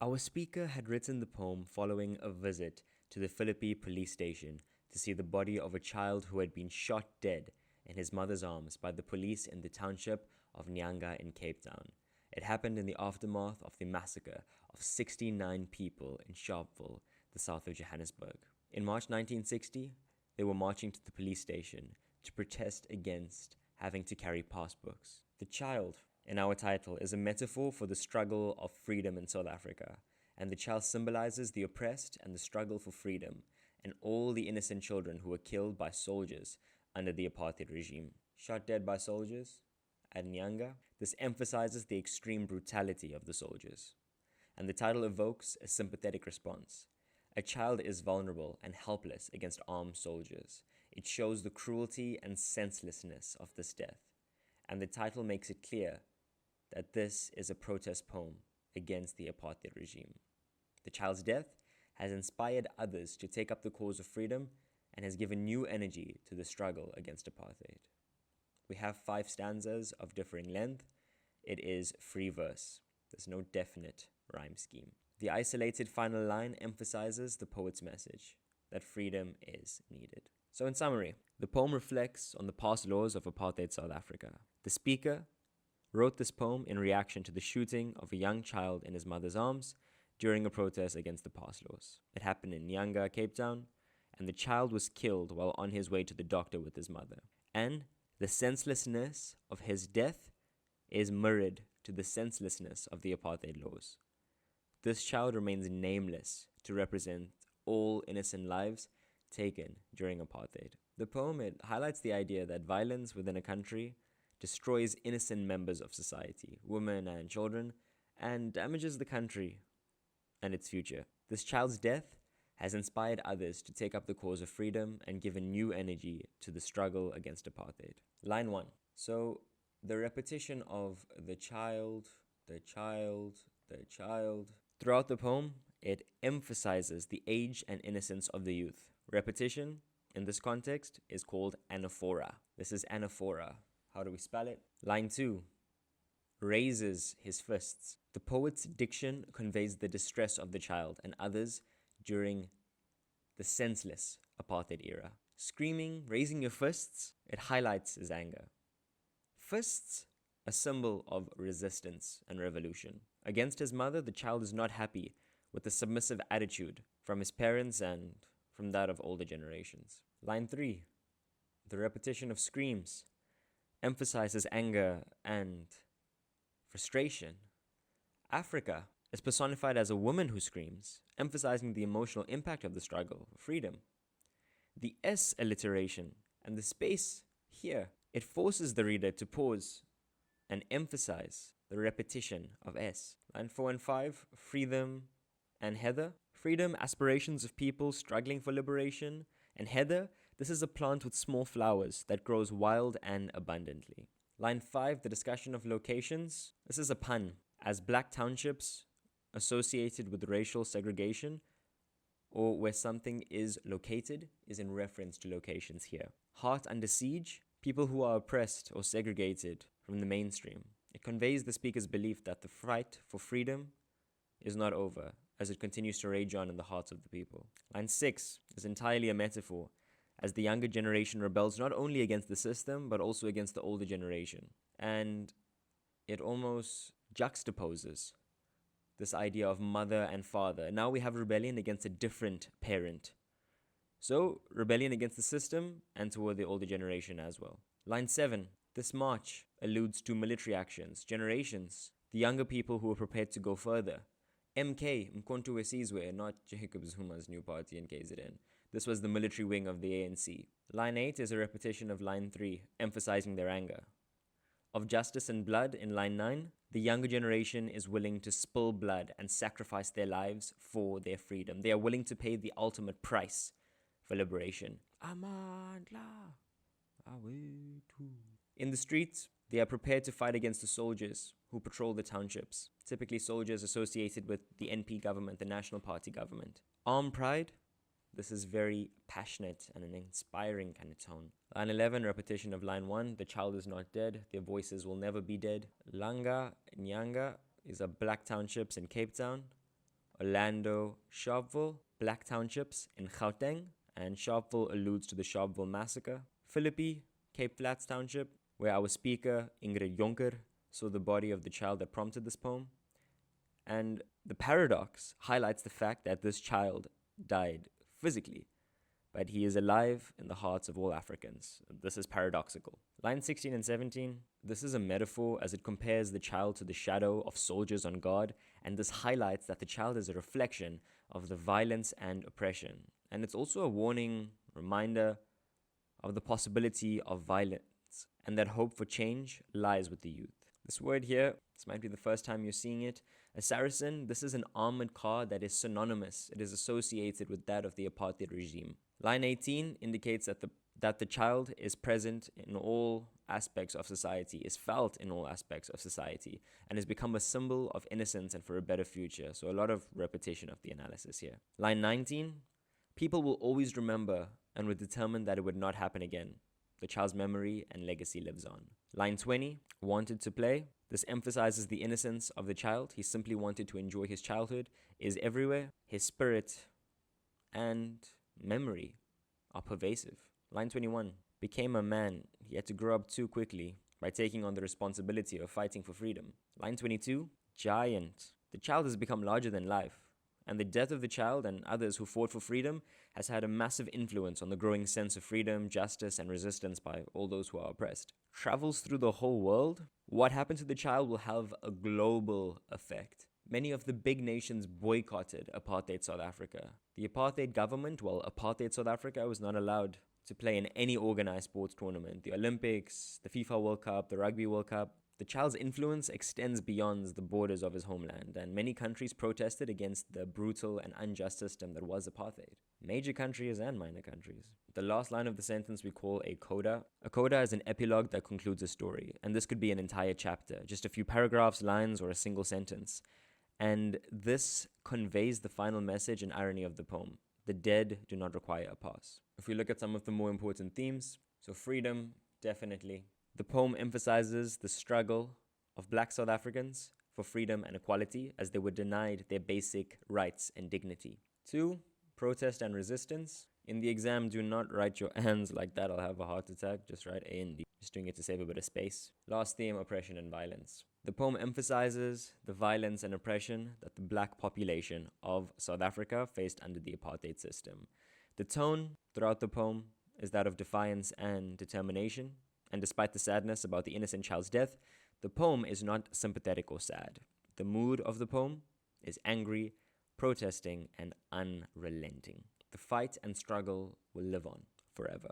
Our speaker had written the poem following a visit to the Philippi police station to see the body of a child who had been shot dead in his mother's arms by the police in the township of Nyanga in Cape Town. It happened in the aftermath of the massacre of 69 people in Sharpeville, the south of Johannesburg. In March 1960, they were marching to the police station to protest against having to carry passbooks. The child in our title is a metaphor for the struggle of freedom in South Africa, and the child symbolizes the oppressed and the struggle for freedom and all the innocent children who were killed by soldiers under the apartheid regime. Shot dead by soldiers at Nyanga, this emphasizes the extreme brutality of the soldiers, and the title evokes a sympathetic response. A child is vulnerable and helpless against armed soldiers. It shows the cruelty and senselessness of this death, and the title makes it clear that this is a protest poem against the apartheid regime. The child's death has inspired others to take up the cause of freedom and has given new energy to the struggle against apartheid. We have 5 stanzas of differing length. It is free verse. There's no definite rhyme scheme. The isolated final line emphasizes the poet's message that freedom is needed. So in summary, the poem reflects on the past laws of apartheid South Africa. The speaker wrote this poem in reaction to the shooting of a young child in his mother's arms during a protest against the past laws. It happened in Nyanga, Cape Town, and the child was killed while on his way to the doctor with his mother. And the senselessness of his death is mirrored to the senselessness of the apartheid laws. This child remains nameless to represent all innocent lives taken during apartheid. The poem, it highlights the idea that violence within a country destroys innocent members of society, women and children, and damages the country and its future. This child's death has inspired others to take up the cause of freedom and given new energy to the struggle against apartheid. Line 1. So the repetition of the child. Throughout the poem, it emphasizes the age and innocence of the youth. Repetition, in this context, is called anaphora. This is anaphora. How do we spell it? Line 2. Raises his fists. The poet's diction conveys the distress of the child and others during the senseless apartheid era. Screaming, raising your fists, it highlights his anger. Fists, a symbol of resistance and revolution. Against his mother, the child is not happy with the submissive attitude from his parents and from that of older generations. Line 3. The repetition of screams emphasizes anger and frustration. Africa is personified as a woman who screams, emphasizing the emotional impact of the struggle for freedom. The S alliteration and the space here, it forces the reader to pause and emphasize the repetition of S. Line 4 and 5, freedom and heather. Freedom, aspirations of people struggling for liberation. And heather, this is a plant with small flowers that grows wild and abundantly. Line 5, the discussion of locations. This is a pun, as black townships associated with racial segregation or where something is located is in reference to locations here. Heart under siege, people who are oppressed or segregated from the mainstream. It conveys the speaker's belief that the fight for freedom is not over, as it continues to rage on in the hearts of the people. Line 6 is entirely a metaphor, as the younger generation rebels not only against the system, but also against the older generation. And it almost juxtaposes this idea of mother and father. Now we have rebellion against a different parent. So, rebellion against the system and toward the older generation as well. Line 7. This march alludes to military actions, generations, the younger people who were prepared to go further. MK, Mkhonto weSizwe, not Jacob Zuma's new party in KZN. This was the military wing of the ANC. Line 8 is a repetition of line 3, emphasizing their anger. Of justice and blood in line 9, the younger generation is willing to spill blood and sacrifice their lives for their freedom. They are willing to pay the ultimate price for liberation. Amandla. In the streets, they are prepared to fight against the soldiers who patrol the townships, typically soldiers associated with the NP government, the National Party government. Armed pride, this is very passionate and an inspiring kind of tone. Line 11, repetition of line 1, the child is not dead, their voices will never be dead. Langa, Nyanga, these are black townships in Cape Town. Orlando, Sharpeville, Black Townships in Gauteng, and Sharpeville alludes to the Sharpeville massacre. Philippi, Cape Flats Township, where our speaker, Ingrid Jonker, saw the body of the child that prompted this poem. And the paradox highlights the fact that this child died physically, but he is alive in the hearts of all Africans. This is paradoxical. Lines 16 and 17, this is a metaphor as it compares the child to the shadow of soldiers on guard, and this highlights that the child is a reflection of the violence and oppression. And it's also a warning, reminder of the possibility of violence, and that hope for change lies with the youth. This word here, this might be the first time you're seeing it. A Saracen, this is an armored car that is synonymous. It is associated with that of the apartheid regime. Line 18 indicates that the child is present in all aspects of society, is felt in all aspects of society, and has become a symbol of innocence and for a better future. So a lot of repetition of the analysis here. Line 19, people will always remember and were determined that it would not happen again. The child's memory and legacy lives on. Line 20, wanted to play. This emphasizes the innocence of the child. He simply wanted to enjoy his childhood, is everywhere. His spirit and memory are pervasive. Line 21, became a man. He had to grow up too quickly by taking on the responsibility of fighting for freedom. Line 22, giant. The child has become larger than life, and the death of the child and others who fought for freedom has had a massive influence on the growing sense of freedom, justice, and resistance by all those who are oppressed. Travels through the whole world. What happened to the child will have a global effect. Many of the big nations boycotted apartheid South Africa. The apartheid government, apartheid South Africa was not allowed to play in any organized sports tournament. The Olympics, the FIFA World Cup, the Rugby World Cup. The child's influence extends beyond the borders of his homeland, and many countries protested against the brutal and unjust system that was apartheid. Major countries and minor countries. The last line of the sentence we call a coda. A coda is an epilogue that concludes a story, and this could be an entire chapter, just a few paragraphs, lines, or a single sentence. And this conveys the final message and irony of the poem. The dead do not require a pass. If we look at some of the more important themes, so freedom, definitely. The poem emphasizes the struggle of Black South Africans for freedom and equality as they were denied their basic rights and dignity. 2, protest and resistance. In the exam, do not write your hands like that. I'll have a heart attack. Just write A and D. Just doing it to save a bit of space. Last theme, oppression and violence. The poem emphasizes the violence and oppression that the Black population of South Africa faced under the apartheid system. The tone throughout the poem is that of defiance and determination. And despite the sadness about the innocent child's death, the poem is not sympathetic or sad. The mood of the poem is angry, protesting, and unrelenting. The fight and struggle will live on forever.